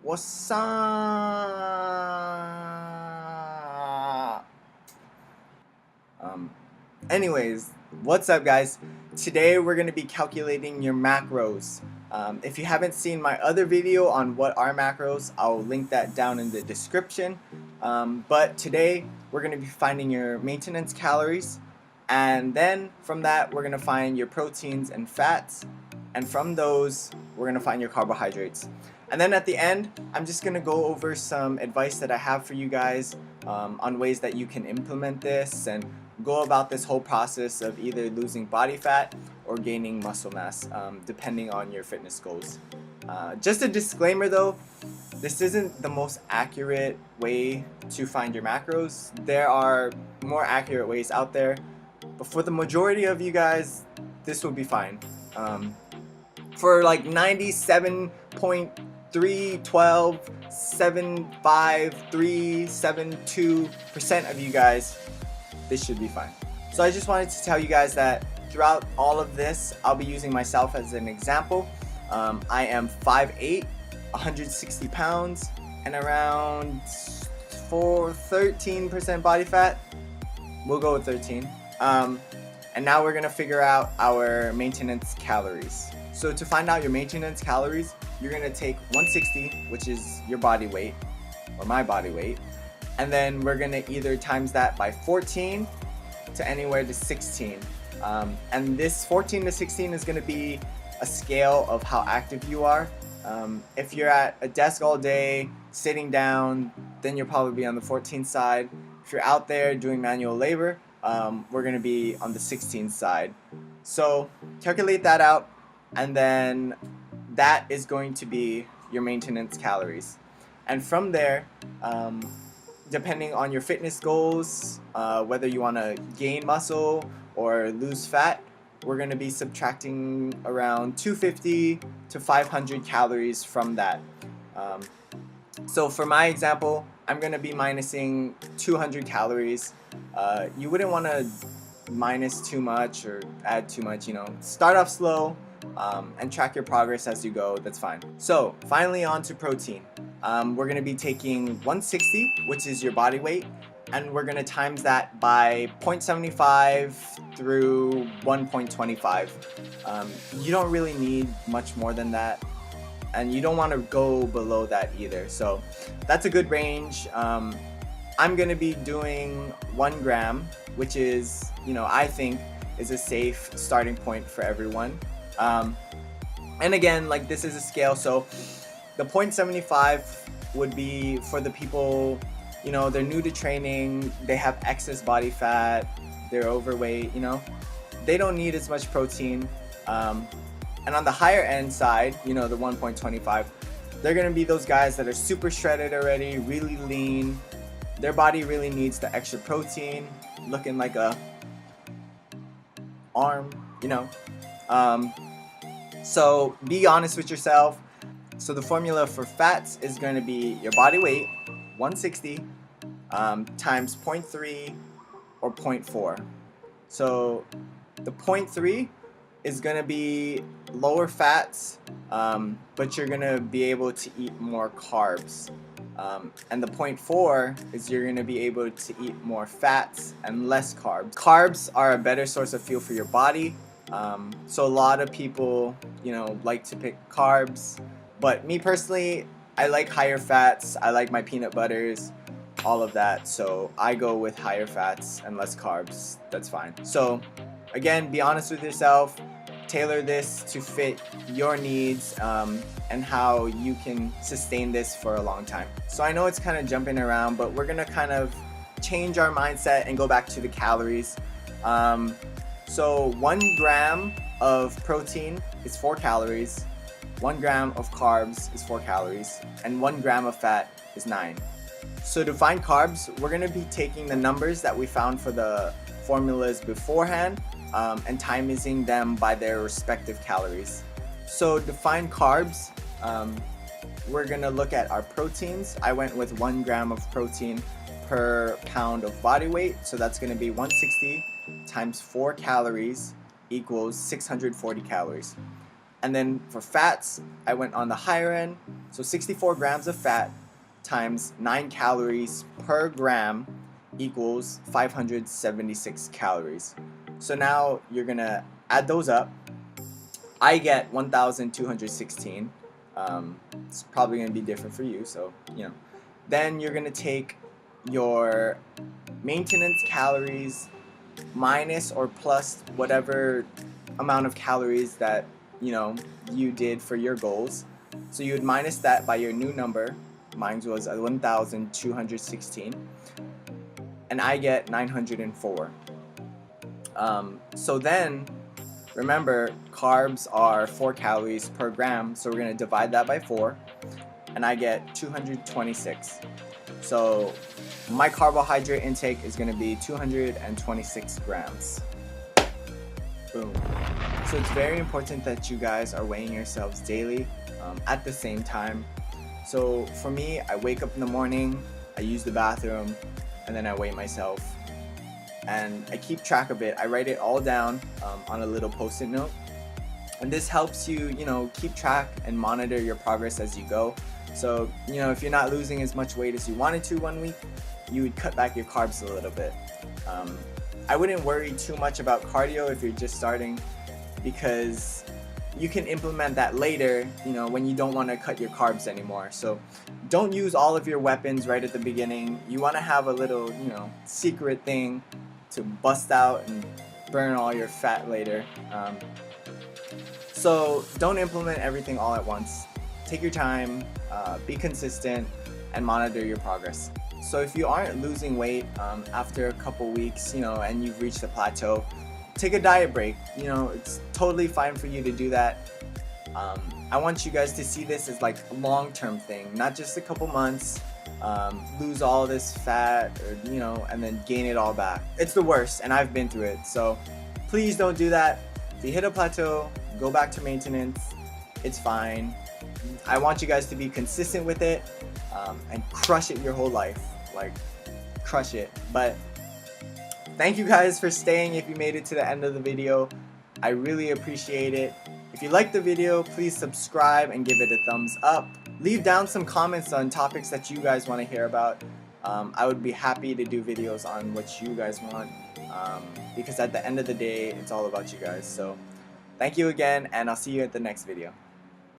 What's up? Um, anyways, what's up, guys? Today we're going to be calculating your macros. If you haven't seen my other video on what are macros, I'll link that down in the description. But today we're going to be finding your maintenance calories, and then from that we're going to find your proteins and fats, and from those we're going to find your carbohydrates. And then at the end, I'm just going to go over some advice that I have for you guys on ways that you can implement this and go about this whole process of either losing body fat or gaining muscle mass, depending on your fitness goals. Just a disclaimer though, this isn't the most accurate way to find your macros. There are more accurate ways out there, but for the majority of you guys, this will be fine. For like 97.3127537.2% of you guys, this should be fine. So I just wanted to tell you guys that throughout all of this, I'll be using myself as an example. I am 5'8", 160 pounds, and around 13% body fat. We'll go with 13. And now we're gonna figure out our maintenance calories. So to find out your maintenance calories, you're gonna take 160, which is your body weight, or my body weight, and then we're gonna either times that by 14 to anywhere to 16. And this 14 to 16 is gonna be a scale of how active you are. If you're at a desk all day, sitting down, then you'll probably be on the 14 side. If you're out there doing manual labor, we're gonna be on the 16 side. So calculate that out, and then that is going to be your maintenance calories. And from there, depending on your fitness goals, whether you want to gain muscle or lose fat, we're going to be subtracting around 250 to 500 calories from that. So for my example, I'm going to be minusing 200 calories. You wouldn't want to minus too much or add too much, start off slow. And track your progress as you go. That's fine. So finally, on to protein. We're going to be taking 160, which is your body weight, and we're going to times that by 0.75 through 1.25. You don't really need much more than that, and you don't want to go below that either. So that's a good range. I'm going to be doing 1 gram, which is, I think is a safe starting point for everyone. And again, like, this is a scale, so the 0.75 would be for the people, they're new to training, they have excess body fat, they're overweight, they don't need as much protein. And on the higher end side, the 1.25, they're gonna be those guys that are super shredded already, really lean, their body really needs the extra protein, looking like a arm, So be honest with yourself. So the formula for fats is going to be your body weight, 160, times 0.3 or 0.4. So the 0.3 is going to be lower fats, but you're going to be able to eat more carbs. And the 0.4 is you're going to be able to eat more fats and less carbs. Carbs are a better source of fuel for your body. So a lot of people, like to pick carbs, but me personally, I like higher fats. I like my peanut butters, all of that. So I go with higher fats and less carbs. That's fine. So again, be honest with yourself. Tailor this to fit your needs and how you can sustain this for a long time. So I know it's kind of jumping around, but we're gonna kind of change our mindset and go back to the calories. So 1 gram of protein is 4 calories, 1 gram of carbs is 4 calories, and 1 gram of fat is 9. So to find carbs, we're going to be taking the numbers that we found for the formulas beforehand and timing them by their respective calories. So to find carbs, we're going to look at our proteins. I went with 1 gram of protein per pound of body weight, so that's going to be 160 times 4 calories equals 640 calories. And then for fats, I went on the higher end. So 64 grams of fat times 9 calories per gram equals 576 calories. So now you're gonna add those up. I get 1,216. It's probably gonna be different for you, so you know. Then you're gonna take your maintenance calories minus or plus whatever amount of calories that you did for your goals. So you would minus that by your new number. Mine was 1,216, and I get 904. So then remember, carbs are 4 calories per gram, so we're going to divide that by 4, and I get 226. So my carbohydrate intake is going to be 226 grams. Boom. So it's very important that you guys are weighing yourselves daily at the same time. So for me, I wake up in the morning, I use the bathroom, and then I weigh myself. And I keep track of it. I write it all down on a little post-it note. And this helps you, keep track and monitor your progress as you go. So, if you're not losing as much weight as you wanted to one week, you would cut back your carbs a little bit. I wouldn't worry too much about cardio if you're just starting, because you can implement that later, when you don't want to cut your carbs anymore. So don't use all of your weapons right at the beginning. You want to have a little, secret thing to bust out and burn all your fat later. So don't implement everything all at once. Take your time, be consistent, and monitor your progress. So if you aren't losing weight after a couple weeks, and you've reached a plateau, take a diet break. It's totally fine for you to do that. I want you guys to see this as like a long-term thing, not just a couple months, lose all this fat, or, and then gain it all back. It's the worst, and I've been through it. So please don't do that. If you hit a plateau, go back to maintenance. It's fine. I want you guys to be consistent with it and crush it your whole life. Like, crush it. But thank you guys for staying if you made it to the end of the video. I really appreciate it. If you liked the video, please subscribe and give it a thumbs up. Leave down some comments on topics that you guys want to hear about. I would be happy to do videos on what you guys want, because at the end of the day, it's all about you guys. So thank you again, and I'll see you at the next video.